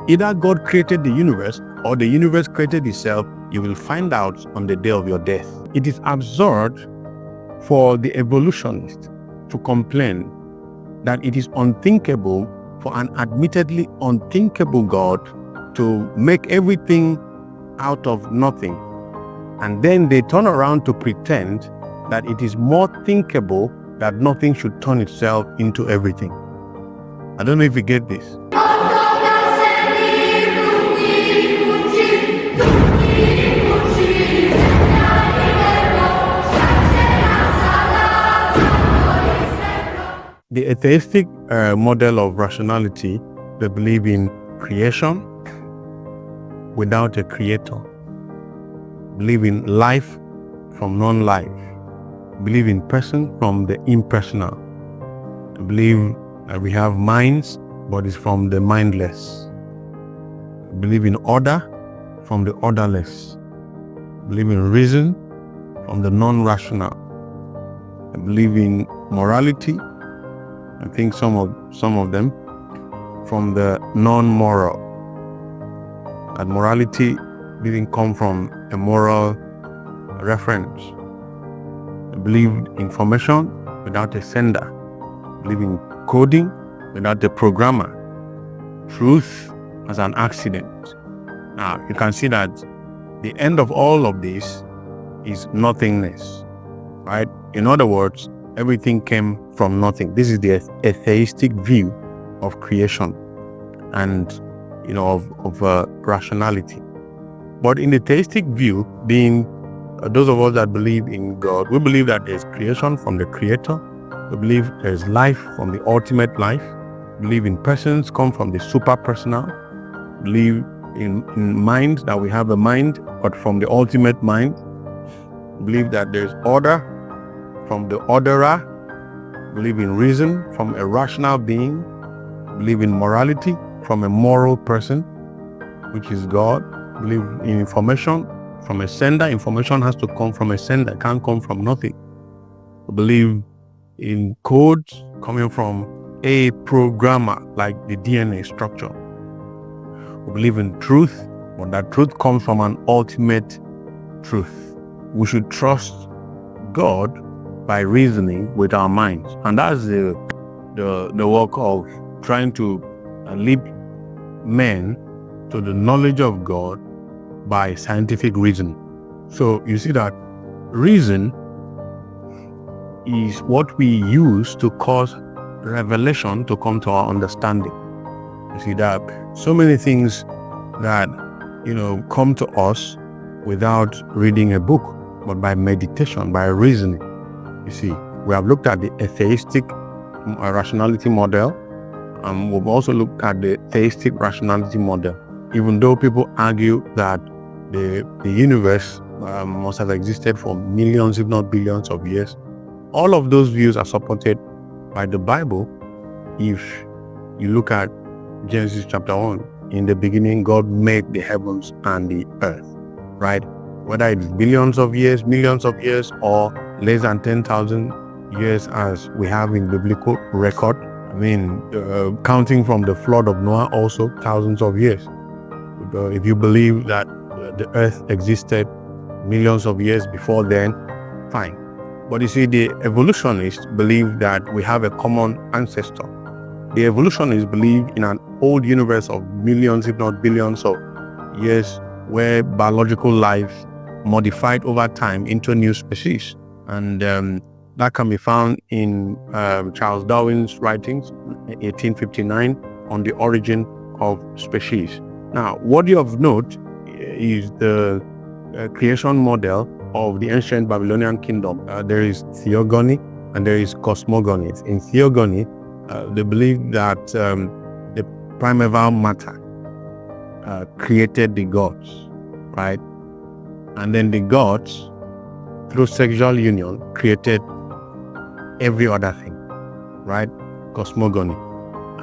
Either God created the universe or the universe created itself. You will find out on the day of your death. It is absurd for the evolutionist to complain that it is unthinkable for an admittedly unthinkable God to make everything out of nothing. And then they turn around to pretend that it is more thinkable that nothing should turn itself into everything. I don't know if you get this. The atheistic model of rationality, they believe in creation without a creator, believe in life from non-life, believe in person from the impersonal, believe that we have minds, but it's from the mindless, believe in order from the orderless, believe in reason from the non-rational, believe in morality, I think some of them, from the non-moral. That morality didn't come from a moral reference. I believe in information without a sender. I believe in coding without a programmer. Truth as an accident. Now, you can see that the end of all of this is nothingness, right? In other words, everything came from nothing. This is the atheistic view of creation and, of rationality. But in the theistic view, being those of us that believe in God, we believe that there's creation from the Creator. We believe there's life from the ultimate life. We believe in persons come from the super-personal. We believe in mind, that we have a mind, but from the ultimate mind. We believe that there's order from the orderer, believe in reason from a rational being, believe in morality from a moral person, which is God, believe in information from a sender. Information has to come from a sender, can't come from nothing. Believe in code coming from a programmer, like the DNA structure. We believe in truth, but that truth comes from an ultimate truth. We should trust God by reasoning with our minds, and that's the work of trying to lead men to the knowledge of God by scientific reasoning. So you see that reason is what we use to cause revelation to come to our understanding. You see that so many things that come to us without reading a book, but by meditation, by reasoning. You see, we have looked at the atheistic rationality model, and we've also looked at the theistic rationality model. Even though people argue that the universe must have existed for millions, if not billions of years, all of those views are supported by the Bible. If you look at Genesis chapter 1, in the beginning, God made the heavens and the earth, right? Whether it's billions of years, millions of years, or less than 10,000 years as we have in biblical record. I mean, counting from the flood of Noah, also thousands of years. If you believe that the earth existed millions of years before then, fine. But you see, the evolutionists believe that we have a common ancestor. The evolutionists believe in an old universe of millions, if not billions of years, where biological life modified over time into a new species. And that can be found in Charles Darwin's writings, 1859, on the origin of species. Now, worthy of note is the creation model of the ancient Babylonian kingdom. There is theogony and there is cosmogony. In theogony, they believe that the primeval matter created the gods, right? And then the gods, through sexual union, created every other thing, right? Cosmogony.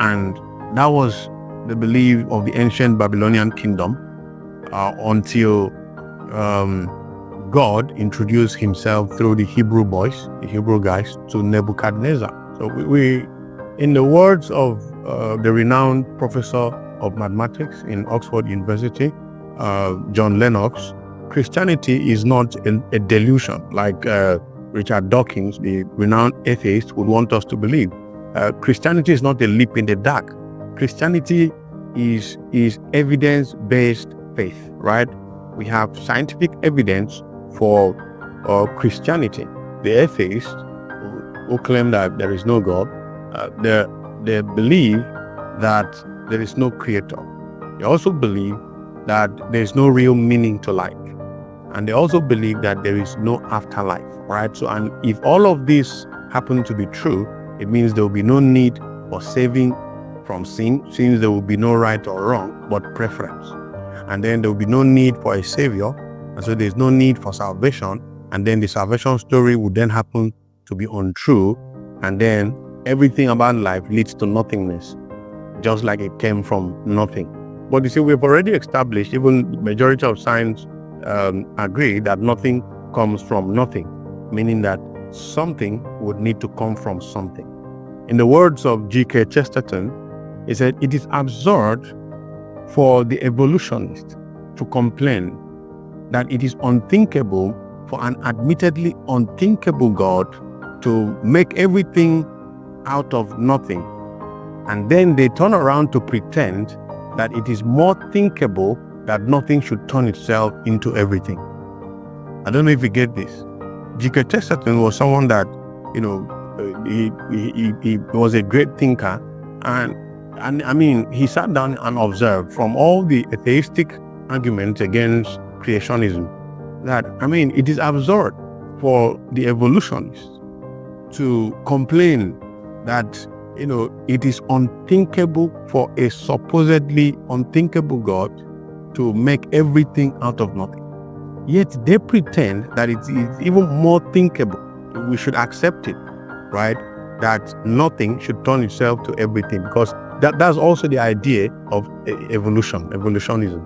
And that was the belief of the ancient Babylonian kingdom until God introduced himself through the Hebrew boys, the Hebrew guys, to Nebuchadnezzar. So we in the words of the renowned professor of mathematics in Oxford University, John Lennox, Christianity is not a delusion like Richard Dawkins, the renowned atheist, would want us to believe. Christianity is not a leap in the dark. Christianity is evidence-based faith, right? We have scientific evidence for Christianity. The atheists who claim that there is no God, they believe that there is no creator. They also believe that there is no real meaning to life. And they also believe that there is no afterlife, right? So, and if all of this happen to be true, it means there will be no need for saving from sin, since there will be no right or wrong, but preference. And then there will be no need for a savior, and so there's no need for salvation. And then the salvation story would then happen to be untrue, and then everything about life leads to nothingness, just like it came from nothing. But you see, we've already established, even the majority of science agree that nothing comes from nothing, meaning that something would need to come from something. In the words of G.K. Chesterton, he said, "It is absurd for the evolutionist to complain that it is unthinkable for an admittedly unthinkable God to make everything out of nothing, and then they turn around to pretend that it is more thinkable that nothing should turn itself into everything." I don't know if you get this. G.K. Chesterton was someone that, he was a great thinker, and I mean, he sat down and observed from all the atheistic arguments against creationism that, I mean, it is absurd for the evolutionists to complain that, it is unthinkable for a supposedly unthinkable God to make everything out of nothing. Yet they pretend that it is even more thinkable. We should accept it, right? That nothing should turn itself to everything, because that's also the idea of evolutionism.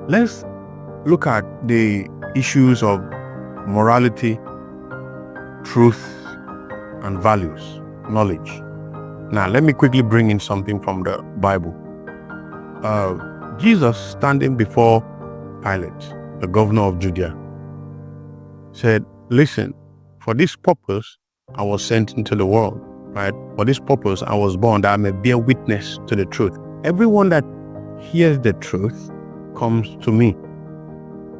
Let's look at the issues of morality, truth, and values, knowledge. Now, let me quickly bring in something from the Bible. Jesus, standing before Pilate, the governor of Judea, said, "Listen, for this purpose I was sent into the world, right? For this purpose I was born, that I may bear witness to the truth. Everyone that hears the truth comes to me."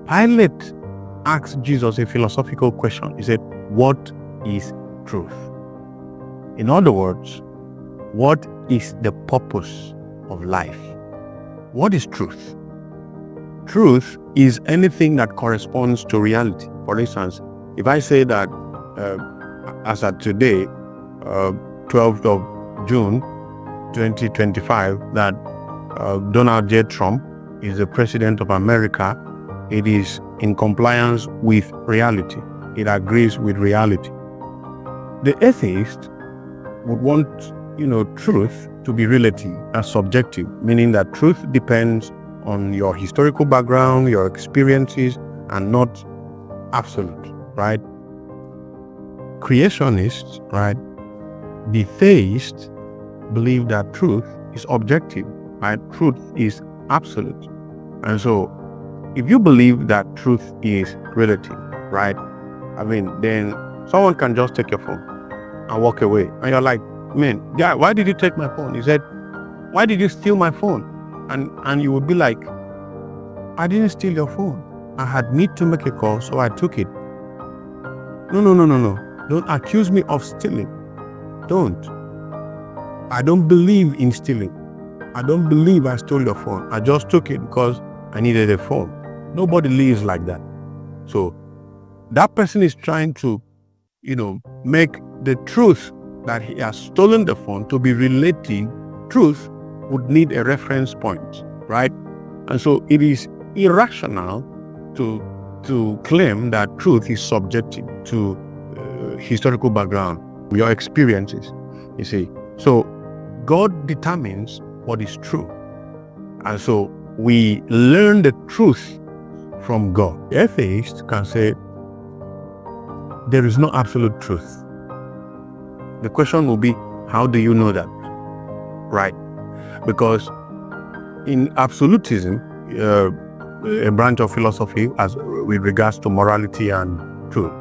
Pilate asked Jesus a philosophical question. He said, "What is truth?" In other words, what is the purpose of life? What is truth? Truth is anything that corresponds to reality. For instance, if I say that as at today, 12th of June 2025, that Donald J. Trump is the president of America, it is in compliance with reality. It agrees with reality. The atheist would want, truth to be relative and subjective, meaning that truth depends on your historical background, your experiences, and not absolute, right? Creationists, right? The theists believe that truth is objective, right? Truth is absolute. And so, if you believe that truth is relative, right? I mean, then someone can just take your phone and walk away. And you're like, "Man, guy, why did you take my phone?" He said, "Why did you steal my phone?" And you would be like, "I didn't steal your phone. I had need to make a call, so I took it." No. Don't accuse me of stealing. Don't. I don't believe in stealing. I don't believe I stole your phone. I just took it because I needed a phone. Nobody lives like that. So that person is trying to, make the truth that he has stolen the phone to be relative. Truth would need a reference point, right? And so it is irrational to claim that truth is subjective to historical background, your experiences, you see. So God determines what is true. And so we learn the truth from God. The atheist can say, there is no absolute truth. The question will be, how do you know that? Right? Because In absolutism, a branch of philosophy as with regards to morality and truth.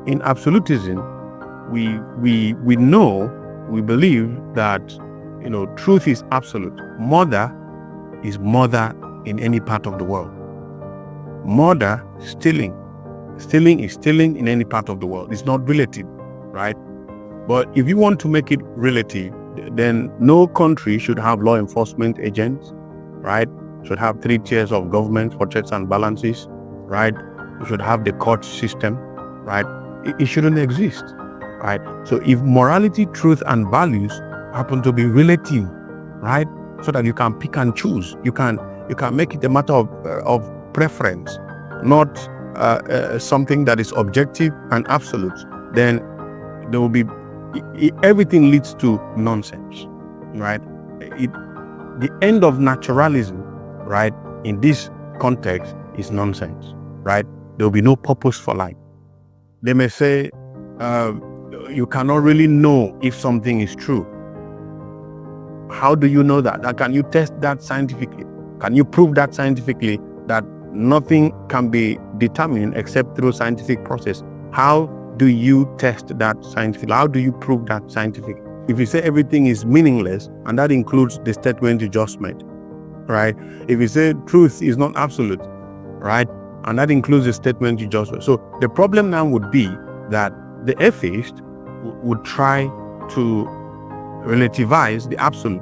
In absolutism, we believe that truth is absolute. Murder is murder in any part of the world. Murder, stealing is stealing in any part of the world. It's not relative, right? But if you want to make it relative, then no country should have law enforcement agents, right? Should have 3 tiers of government for checks and balances, right? You should have the court system, right? It shouldn't exist, right? So if morality, truth, and values happen to be relative, right? So that you can pick and choose, you can make it a matter of preference, not something that is objective and absolute, then there will be everything leads to nonsense, right? The end of naturalism, right, in this context is nonsense, right? There will be no purpose for life. They may say you cannot really know if something is true. How do you know that? Can you test that scientifically? Can you prove that scientifically, that nothing can be determined except through scientific process? How do you test that scientifically? How do you prove that scientifically? If you say everything is meaningless, and that includes the statement you just made, right? If you say truth is not absolute, right? And that includes the statement you just made. So the problem now would be that the atheist would try to relativize the absolute,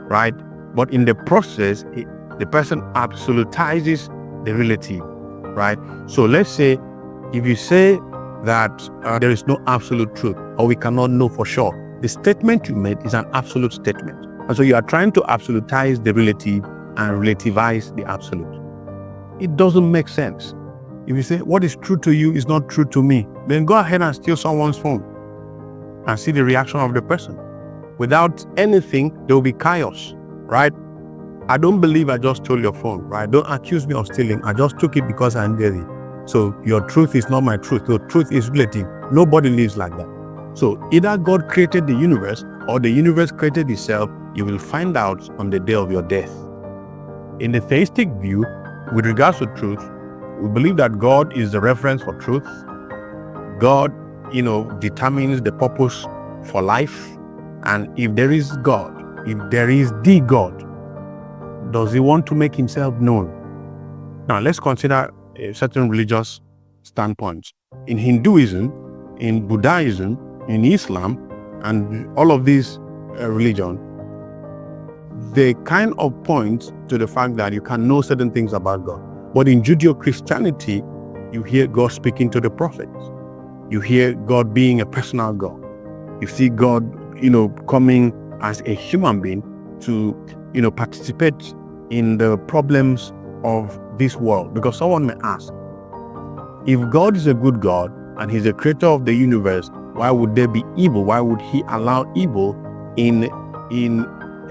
right? But in the process, the person absolutizes the relative, right? So let's say if you say that there is no absolute truth, or we cannot know for sure, the statement you made is an absolute statement. And so you are trying to absolutize the relative and relativize the absolute. It doesn't make sense. If you say what is true to you is not true to me, then go ahead and steal someone's phone and see the reaction of the person. Without anything, there will be chaos, right? I don't believe I just stole your phone, right? Don't accuse me of stealing. I just took it because I needed it. So your truth is not my truth. Your truth is relative. Nobody lives like that. So either God created the universe or the universe created itself. You will find out on the day of your death. In the theistic view, with regards to truth, we believe that God is the reference for truth. God, determines the purpose for life. And if there is God, if there is the God, does he want to make himself known? Now, let's consider certain religious standpoints. In Hinduism, in Buddhism, in Islam, and all of these religions, they kind of point to the fact that you can know certain things about God. But in Judeo-Christianity, you hear God speaking to the prophets. You hear God being a personal God. You see God, coming as a human being to, participate in the problems of this world. Because someone may ask, if God is a good God and he's the creator of the universe, why would there be evil? Why would he allow evil in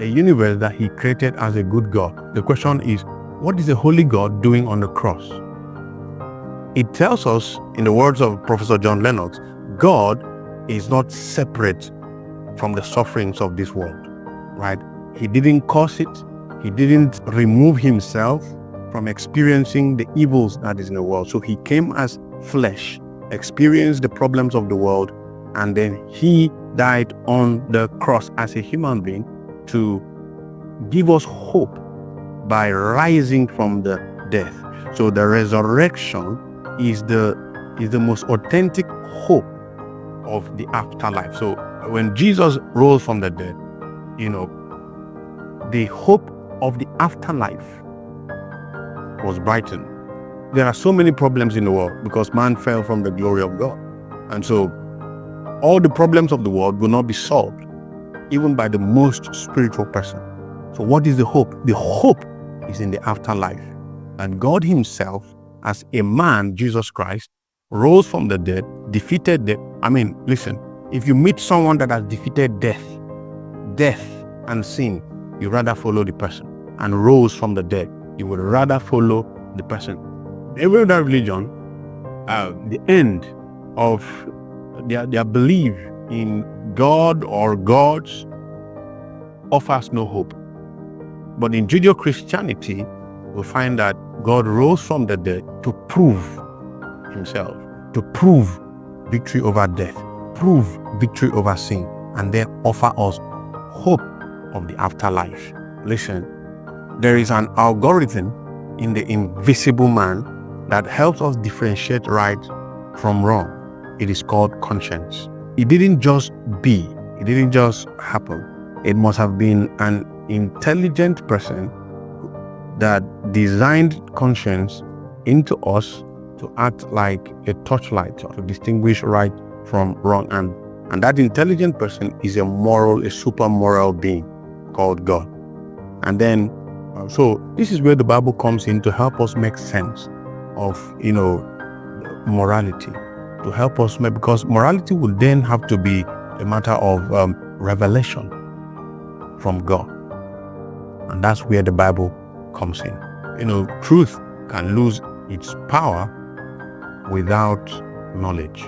a universe that he created as a good God? The question is, what is a holy God doing on the cross? It tells us, in the words of Professor John Lennox, God is not separate from the sufferings of this world, right? He didn't cause it. He didn't remove himself from experiencing the evils that is in the world. So he came as flesh, experienced the problems of the world, and then he died on the cross as a human being to give us hope by rising from the death. So the resurrection is the most authentic hope of the afterlife. So when Jesus rose from the dead, the hope of the afterlife was brightened. There are so many problems in the world because man fell from the glory of God. And so all the problems of the world will not be solved, even by the most spiritual person. So what is the hope? The hope is in the afterlife. And God himself, as a man, Jesus Christ, rose from the dead, defeated death. Listen, if you meet someone that has defeated death and sin, you rather follow the person, and rose from the dead, you would rather follow the person. Every other religion, the end of their belief in God or gods offers no hope. But in Judeo-Christianity, we find that God rose from the dead to prove himself, to prove victory over death, prove victory over sin, and then offer us hope of the afterlife. Listen, there is an algorithm in the invisible man that helps us differentiate right from wrong. It is called conscience. It didn't just be, it didn't just happen. It must have been an intelligent person that designed conscience into us to act like a torchlight to distinguish right from wrong. And that intelligent person is a super moral being called God. And then, so this is where the Bible comes in to help us make sense of, morality, to help us make, because morality would then have to be a matter of revelation from God. And that's where the Bible comes in. Truth can lose its power without knowledge.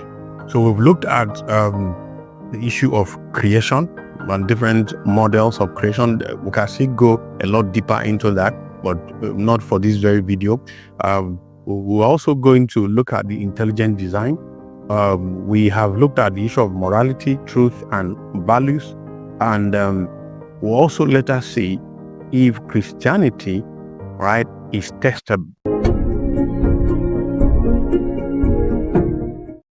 So we've looked at the issue of creation and different models of creation. We can still go a lot deeper into that, but not for this very video. We're also going to look at the intelligent design. We have looked at the issue of morality, truth, and values. And we'll also let us see if Christianity, right, is testable.